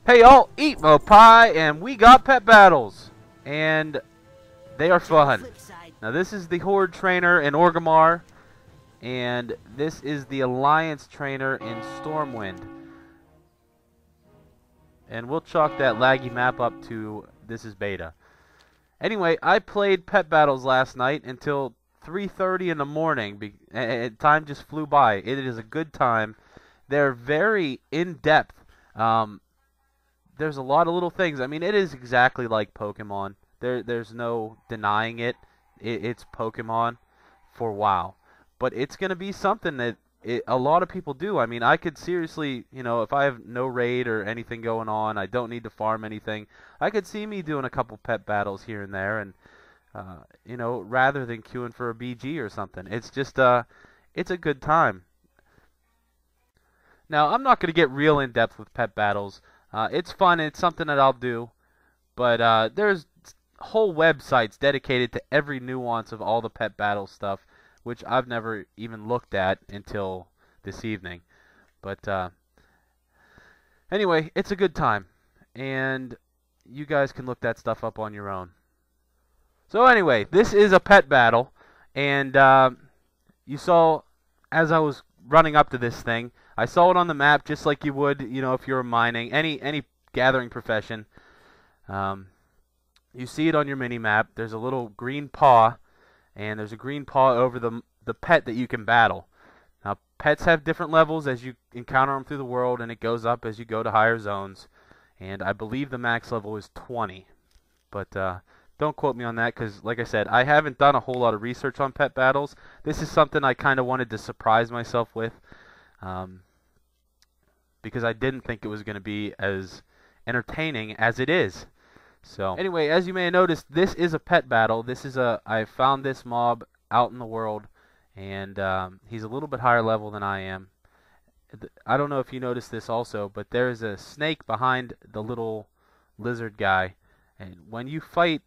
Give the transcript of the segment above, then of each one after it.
Hey y'all, Eatmopie, and we got pet battles, and they are fun. Now this is the Horde trainer in Orgrimmar, and this is the Alliance trainer in Stormwind. And we'll chalk that laggy map up to this is beta. Anyway, I played pet battles last night until 3:30 in the morning, and time just flew by. It is a good time. They're very in-depth. There's a lot of little things. I mean, it is exactly like Pokemon. There's no denying it. It's Pokemon for WoW. But it's going to be something that a lot of people do. I mean, I could seriously, if I have no raid or anything going on, I don't need to farm anything, I could see me doing a couple pet battles here and there, and, rather than queuing for a BG or something. It's just, it's a good time. Now, I'm not going to get real in-depth with pet battles. It's fun, it's something that I'll do, but there's whole websites dedicated to every nuance of all the pet battle stuff, which I've never even looked at until this evening. But anyway, it's a good time, and you guys can look that stuff up on your own. So anyway, this is a pet battle, and you saw as I was running up to this thing, I saw it on the map just like you would, if you were mining, any gathering profession. You see it on your mini-map. There's a little green paw, and there's a green paw over the pet that you can battle. Now, pets have different levels as you encounter them through the world, and it goes up as you go to higher zones. And I believe the max level is 20. But don't quote me on that, because, like I said, I haven't done a whole lot of research on pet battles. This is something I kind of wanted to surprise myself with. Because I didn't think it was going to be as entertaining as it is. So anyway, as you may have noticed, this is a pet battle. I found this mob out in the world, and he's a little bit higher level than I am. I don't know if you noticed this also, but there's a snake behind the little lizard guy, and when you fight,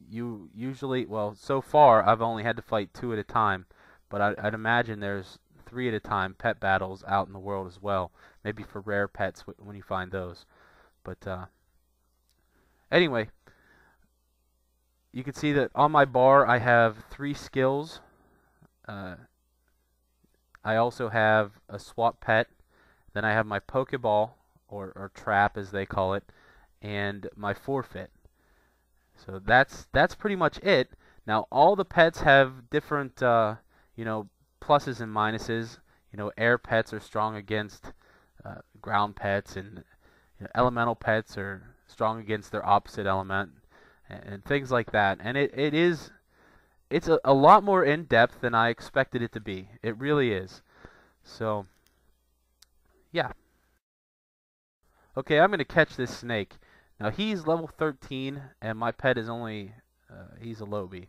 you usually, well, so far I've only had to fight 2 at a time, but I'd imagine there's 3 at a time pet battles out in the world as well. Maybe for rare pets when you find those. But anyway, you can see that on my bar I have 3 skills. I also have a swap pet. Then I have my Pokeball, or trap as they call it, and my forfeit. So that's pretty much it. Now all the pets have different pluses and minuses. Air pets are strong against ground pets, and elemental pets are strong against their opposite element, and things like that. And it's a lot more in depth than I expected it to be. It really is. So yeah. Okay, I'm gonna catch this snake. Now he's level 13, and my pet is only he's a lowbie,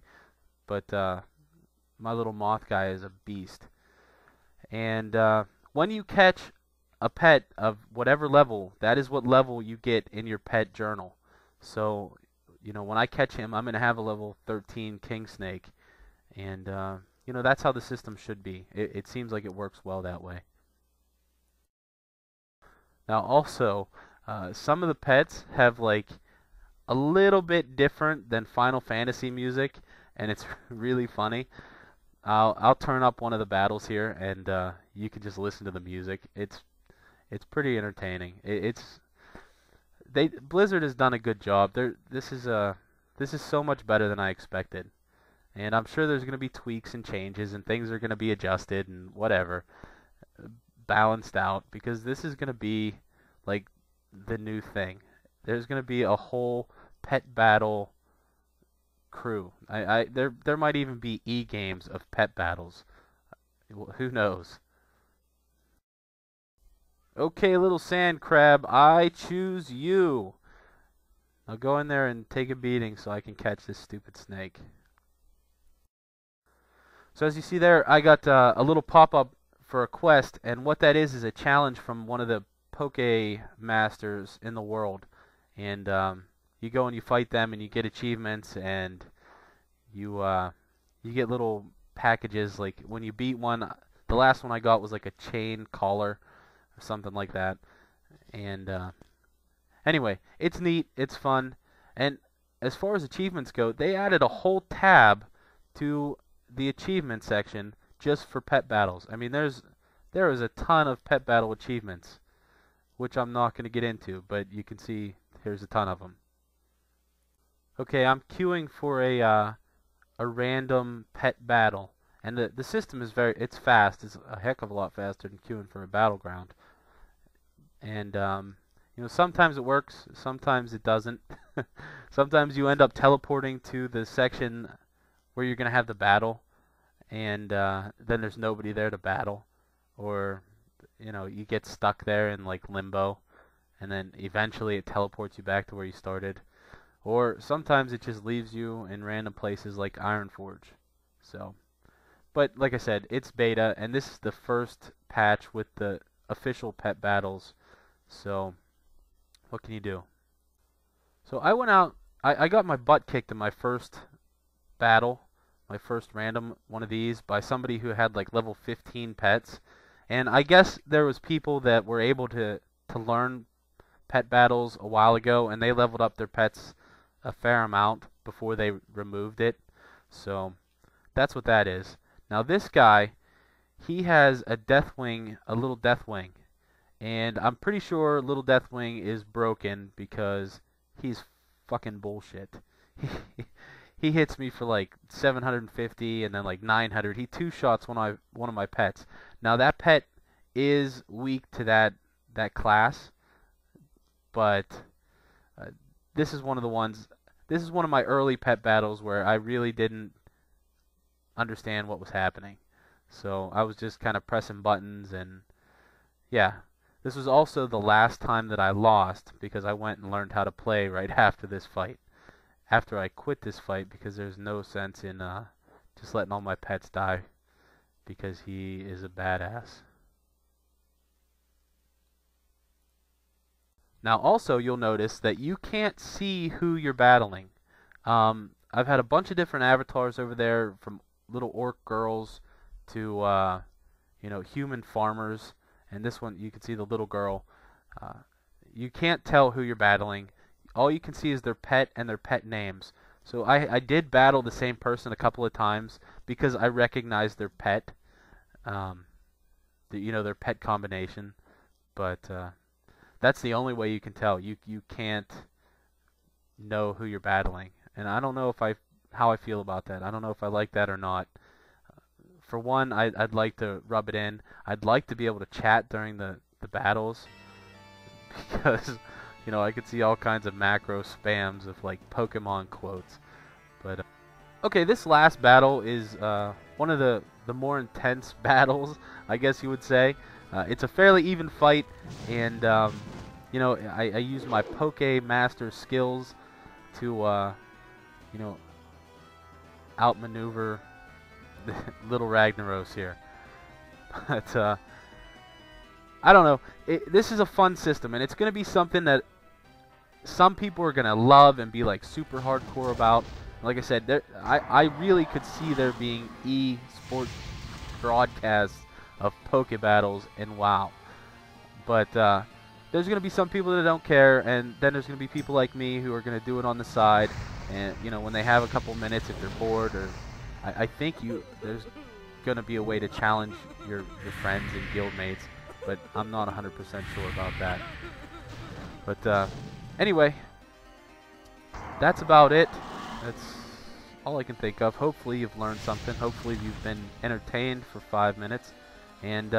but my little moth guy is a beast. And when you catch a pet of whatever level, that is what level you get in your pet journal. So, when I catch him, I'm going to have a level 13 king snake. And, that's how the system should be. It seems like it works well that way. Now, also, some of the pets have, like, a little bit different than Final Fantasy music, and it's really funny. I'll turn up one of the battles here, and you can just listen to the music. It's pretty entertaining. Blizzard has done a good job. This is so much better than I expected, and I'm sure there's going to be tweaks and changes, and things are going to be adjusted and whatever, balanced out, because this is going to be like the new thing. There's going to be a whole pet battle crew. There might even be e-games of pet battles. Who knows? Okay, little sand crab, I choose you. Now go in there and take a beating so I can catch this stupid snake. So as you see there, I got a little pop-up for a quest, and what that is a challenge from one of the pokÉ masters in the world. And you go and you fight them, and you get achievements, and you get little packages. Like when you beat one, the last one I got was like a chain collar or something like that. And Anyway, it's neat, it's fun, and as far as achievements go, they added a whole tab to the achievement section just for pet battles. I mean, there is a ton of pet battle achievements, which I'm not going to get into, but you can see here's a ton of them. Okay, I'm queuing for a random pet battle, and the system is it's fast. It's a heck of a lot faster than queuing for a battleground. And you know, sometimes it works, sometimes it doesn't. Sometimes you end up teleporting to the section where you're gonna have the battle, and then there's nobody there to battle, or you know, you get stuck there in like limbo, and then eventually it teleports you back to where you started. Or sometimes it just leaves you in random places like Ironforge. So, but like I said, it's beta, and this is the first patch with the official pet battles. So, what can you do? So I went out, I got my butt kicked in my first battle, my first random one of these, by somebody who had like level 15 pets. And I guess there was people that were able to learn pet battles a while ago, and they leveled up their pets a fair amount before they removed it. So that's what that is. Now this guy, he has a Deathwing, a little Deathwing. And I'm pretty sure little Deathwing is broken because he's fucking bullshit. He hits me for like 750 and then like 900. He two-shots one of my pets. Now that pet is weak to that class, but this is one of the ones. This is one of my early pet battles where I really didn't understand what was happening. So I was just kind of pressing buttons, and yeah. This was also the last time that I lost because I went and learned how to play right after this fight. After I quit this fight, because there's no sense in just letting all my pets die because he is a badass. Now also you'll notice that you can't see who you're battling. I've had a bunch of different avatars over there, from little orc girls to you know, human farmers. And this one, you can see the little girl. You can't tell who you're battling. All you can see is their pet and their pet names. So I did battle the same person a couple of times because I recognized their pet. You know, their pet combination. But that's the only way you can tell. You can't know who you're battling. And I don't know how I feel about that. I don't know if I like that or not. For one, I'd like to rub it in. I'd like to be able to chat during the battles, because you know, I could see all kinds of macro spams of like Pokemon quotes. But okay, this last battle is one of the more intense battles, I guess you would say. It's a fairly even fight, and you know, I use my pokÉ master skills to you know, outmaneuver little Ragnaros here. But I don't know. This is a fun system, and it's going to be something that some people are going to love and be like super hardcore about. Like I said, I really could see there being e-sport broadcasts of Poké battles in WoW. But there's going to be some people that don't care, and then there's going to be people like me who are going to do it on the side. And you know, when they have a couple minutes, if they're bored, or I think there's going to be a way to challenge your friends and guildmates, but I'm not 100% sure about that. But anyway, that's about it. That's all I can think of. Hopefully you've learned something. Hopefully you've been entertained for 5 minutes. And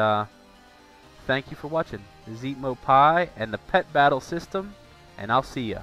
thank you for watching. This is Eatmopie and the pet battle system, and I'll see ya.